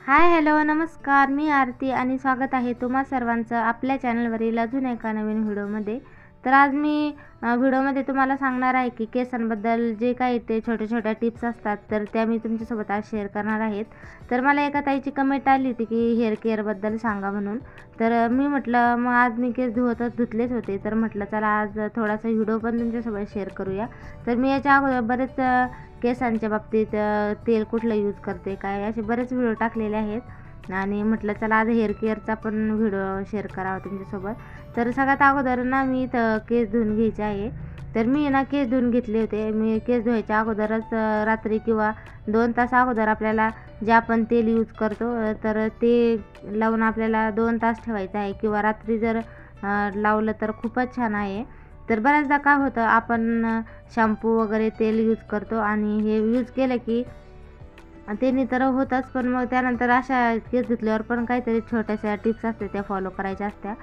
Hi hello नमस्कार, मी आरती आणि स्वागत आहे तुम्हा सर्वांचं आपल्या चॅनलवरील अजून एका नवीन व्हिडिओमध्ये. तर आज मी व्हिडिओमध्ये तुम्हाला सांगणार आहे की केसांबद्दल जे काही ते छोट्या छोट्या टिप्स असतात तर त्या मी तुमच्यासोबत आज शेअर करणार आहेत. तर मला एका ताईची कमेंट आली होती की हेअर केअरबद्दल सांगा म्हणून. तर मी म्हटलं मग आज मी केस धुतलेच होते, तर म्हटलं चला आज थोडासा व्हिडिओ पण तुमच्यासोबत शेअर करूया. तर मी याच्या अगोदर बरेच केसांच्या बाबतीत तेल कुठलं यूज करते काय असे बरेच व्हिडिओ टाकलेले आहेत आणि म्हटलं चला आज हेअर केअरचा पण व्हिडिओ शेअर करावा तुमच्यासोबत. तर सगळ्यात अगोदर ना मी इथं केस धुवून घ्यायचे आहे. तर मी ना केस धुवून घेतले होते. मी केस धुवायच्या अगोदरच रात्री किंवा 2 तास अगोदर आपल्याला जे आपण तेल यूज करतो तर ते लावून आपल्याला 2 तास ठेवायचं आहे किंवा रात्री जर लावलं तर खूपच छान आहे. तर बऱ्याचदा काय होतं आपण शॅम्पू वगैरे तेल यूज करतो आणि हे यूज केलं की त्याने तर होतंच, पण मग त्यानंतर अशा केस धुतल्यावर पण काहीतरी छोट्याशा टिप्स असते त्या फॉलो करायच्या असत्या.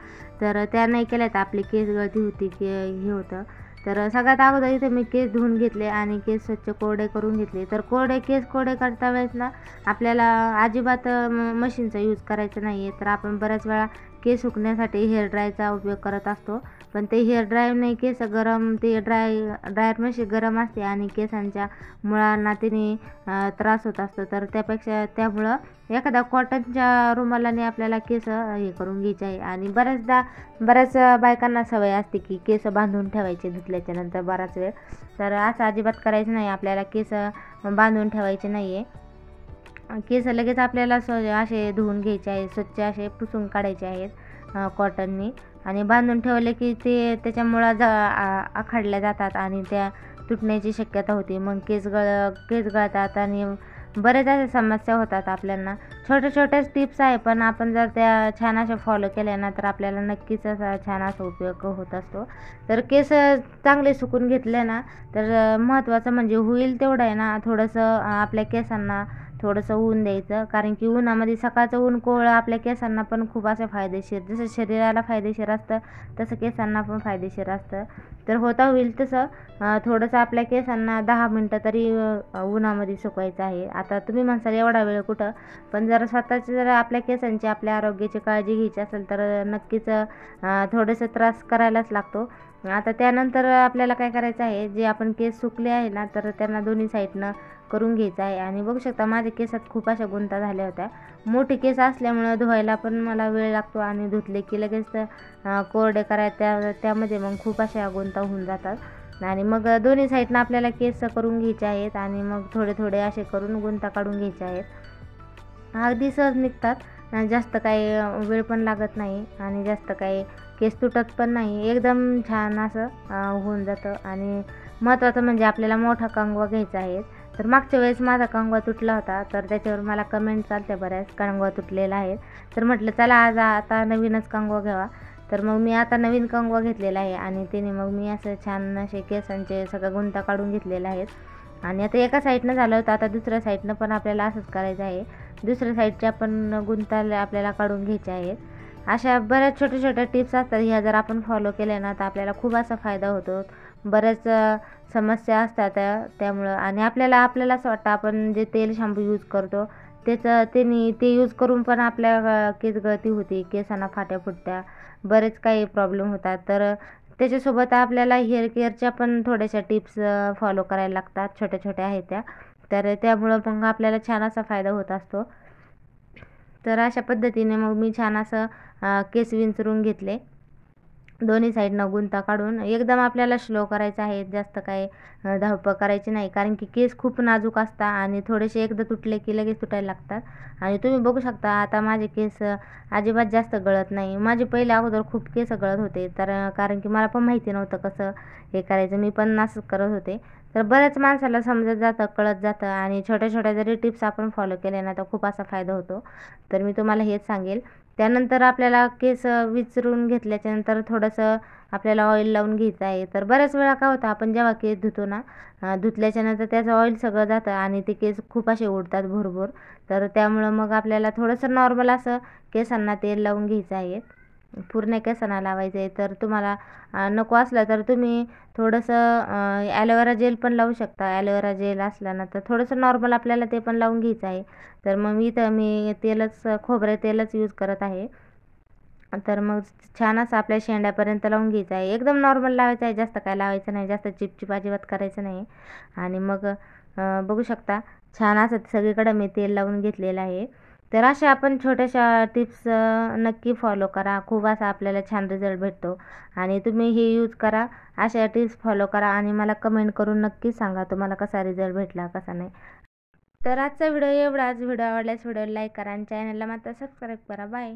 तर त्या नाही केल्या तर आपली केस गळती होती की हे होतं. तर सगळ्यात अगोदर इथे मी केस धुवून घेतले आणि केस स्वच्छ कोरडे करून घेतले. तर केस कोरडे करता वेळेस ना आपल्याला अजिबात मशीनचा यूज करायचा नाही आहे. तर आपण बऱ्याच वेळा केस सुकण्यासाठी हेअर ड्रायचा उपयोग करत असतो, पण ते हेअर ड्रायरने केस गरम ते ड्रायर मशीन गरम असते आणि केसांच्या मुळांना त्याने त्रास होत असतो. तर त्यामुळं एखाद्या कॉटनच्या रुमालाने आपल्याला केस हे करून घ्यायचे आहे. आणि बऱ्याच बायकांना सवय असते की केस बांधून ठेवायचे धुतल्याच्या नंतर बराच वेळ. तर असं अजिबात करायचं नाही, आपल्याला केस बांधून ठेवायचे नाही आहे. केस लगेच आपल्याला असे धुवून घ्यायचे आहे, स्वच्छ असे पुसून काढायचे आहेत कॉटननी. आणि बांधून ठेवले की ते त्याच्यामुळं आखडल्या जातात आणि त्या तुटण्याची शक्यता होती. मग केस गळतात आणि बरेच अशा समस्या होतात आपल्याला. छोट्याच टिप्स आहे, पण आपण जर त्या छान अशा फॉलो केल्या ना तर आपल्याला नक्कीच असा छान असा उपयोग होत असतो. तर केस चांगले सुकून घेतले ना तर महत्त्वाचं म्हणजे होईल तेवढं आहे ना थोडंसं आपल्या केसांना थोडंसं ऊन द्यायचं, कारण की उन्हामध्ये सकाळचं ऊन कोवळं आपल्या केसांना पण खूप असं फायदेशीर, जसं शरीराला फायदेशीर असतं तसं केसांना पण फायदेशीर असतं. तर होईल तसं थोडंसं आपल्या केसांना 10 मिनटं तरी उन्हामध्ये सुकवायचं आहे. आता तुम्ही म्हणसाल एवढा वेळ कुठं, पण जर स्वतःची जर आपल्या केसांची आपल्या आरोग्याची काळजी घ्यायची असेल तर नक्कीच थोडंसं त्रास करायलाच लागतो. आता त्यानंतर आपल्याला काय करायचं आहे, जे आपण केस सुकले आहे ना तर त्यांना दोन्ही साईडनं करून घ्यायचं आहे. आणि बघू शकता माझ्या केसात खूप अशा गुंता झाल्या होत्या. मोठी केस असल्यामुळं धुवायला पण मला वेळ लागतो आणि धुतले की लगेच कोरडे त्यामध्ये मग खूप अशा गुंता होऊन जातात. आणि मग दोन्ही साईडनं आपल्याला केस करून घ्यायचे आहेत आणि मग थोडे असे करून गुंता काढून घ्यायचे आहेत. अगदी सहज निघतात, जास्त काही वेळ पण लागत नाही आणि जास्त काही केस तुटत पण नाही, एकदम छान असं होऊन जातं. आणि महत्त्वाचं म्हणजे आपल्याला मोठा कंगवा घ्यायचा आहे. तर मागच्या वेळेस माझा कंगवा तुटला होता, तर त्याच्यावर मला कमेंट चालते बऱ्याच कंगवा तुटलेला आहे. तर म्हटलं चला आज आता नवीनच कंगवा घ्यावा. तर मग मी आता नवीन कंगवा घेतलेला आहे आणि त्याने मग मी असं छान असे केसांचे सगळं गुंता काढून घेतलेला आहेत. आणि आता एका साईडनं झालं होतं, आता दुसऱ्या साईडनं पण आपल्याला असंच करायचं आहे. दुसऱ्या साईडच्या पण गुंता आपल्याला काढून घ्यायच्या आहेत. अशा बऱ्याच छोट्या टिप्स असतात, ह्या जर आपण फॉलो केल्या ना तर आपल्याला खूप असा फायदा होतो. बऱ्याच समस्या असतात त्यामुळं. आणि आपल्याला असं वाटतं आपण जे तेल शॅम्पू यूज करतो ते यूज करून पण आपल्या केस गळती होती, केसांना फाट्या फुटत्या, बरेच काही प्रॉब्लेम होतात. तर त्याच्यासोबत आपल्याला हेअर केअरच्या पण थोड्याशा टिप्स फॉलो करायला लागतात, छोट्या आहेत त्या. तर त्यामुळं मग आपल्याला छान असा फायदा होत असतो. तर अशा पद्धतीने मग मी छान असं केस विंचरून घेतले, दोन्ही साईडनं गुंता काढून. एकदम आपल्याला स्लो करायचं आहे, जास्त काही धावपळ करायची नाही, कारण की केस खूप नाजूक असतात आणि थोडेसे एकदा तुटले की लगेच तुटायला लागतात. आणि तुम्ही बघू शकता आता माझे केस अजिबात जास्त गळत नाही. माझे पहिले अगोदर खूप केस गळत होते, तर कारण की मला पण माहिती नव्हतं कसं हे करायचं, मी पण असंच करत होते. तर बऱ्याच माणसाला समजत जातं, कळत जातं आणि छोट्या जरी टिप्स आपण फॉलो केले ना तर खूप असा फायदा होतो. तर मी तुम्हाला हेच सांगेल. त्यानंतर आपल्याला केस विचरून घेतल्याच्यानंतर थोडंसं आपल्याला ऑइल लावून घ्यायचं आहे. तर बऱ्याच वेळा काय होतं, आपण जेव्हा केस धुतो ना धुतल्याच्यानंतर त्याचं ऑइल सगळं जातं आणि ते केस खूप असे उडतात भरपूर. तर त्यामुळं मग आपल्याला थोडंसं नॉर्मल असं केसांना तेल लावून घ्यायचं आहे. पूर्ण केसांना लावायचं आहे. तर तुम्हाला नको असलं तर तुम्ही थोडंसं ॲलोवेरा जेल पण लावू शकता. ॲलोवेरा जेल असलं ना तर थोडंसं नॉर्मल आपल्याला ते पण लावून घ्यायचं आहे. तर मग मी तेलच खोबरे तेलच यूज करत आहे. तर मग छान असं आपल्या शेंड्यापर्यंत लावून घ्यायचं आहे. एकदम नॉर्मल लावायचं आहे, जास्त काय लावायचं नाही, जास्त चिपचिप अजिबात करायचं नाही. आणि मग बघू शकता छान असं सगळीकडे मी तेल लावून घेतलेलं आहे. तर अशा आपण छोट्याशा टिप्स नक्की फॉलो करा. खूप असा आपल्याला छान रिझल्ट भेटतो आणि तुम्ही हे यूज करा, अशा टिप्स फॉलो करा आणि मला कमेंट करून नक्की सांगा तुम्हाला कसा रिझल्ट भेटला कसा नाही. तर आजचा व्हिडिओ एवढाच. व्हिडिओ आवडल्यास व्हिडिओला लाईक करा आणि चॅनलला मात्र सबस्क्राईब करा. बाय.